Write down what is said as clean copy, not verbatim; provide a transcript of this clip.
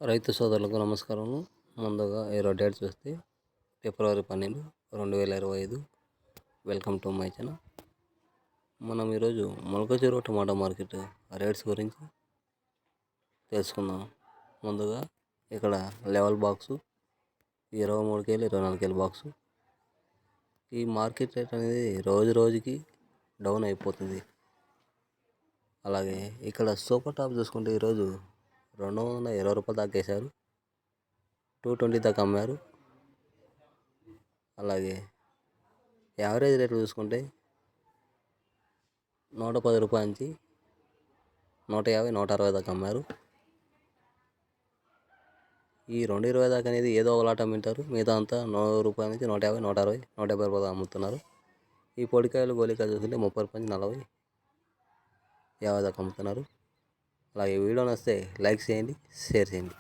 రైతు సోదరులకు నమస్కారము. ముందుగా ఈరోజు డేట్ చూస్తే ఫిబ్రవరి 12, 2025. Welcome to my channel. మనం ఈరోజు మొలకచెరువు టమాటా మార్కెట్ రేట్స్ గురించి తెలుసుకుందాం. ముందుగా ఇక్కడ లెవెల్ బాక్సు 23 కేలు 24 కేలు బాక్సు. ఈ మార్కెట్ రేట్ అనేది రోజు రోజుకి డౌన్ అయిపోతుంది. అలాగే ఇక్కడ సూపర్ టాప్ చూసుకుంటే ఈరోజు 220 రూపాయలు దాకా వేశారు, 220 దాకా అమ్మారు. అలాగే యావరేజ్ రేట్లు చూసుకుంటే 110 రూపాయల నుంచి 150, 160 దాకా అమ్మారు. ఈ 220 దాకా అనేది ఏదో ఒక లాట్ అమ్మింటారు, మిగతా అంతా 100 రూపాయల నుంచి 150, 160, 150 రూపాయలు అమ్ముతున్నారు. ఈ పొడికాయలు గోలికాయలు చూసుకుంటే 30 రూపాయల నుంచి 40, 50 దాకా అమ్ముతున్నారు. అలాగే వీడియో నచ్చితే లైక్ చేయండి, షేర్ చేయండి.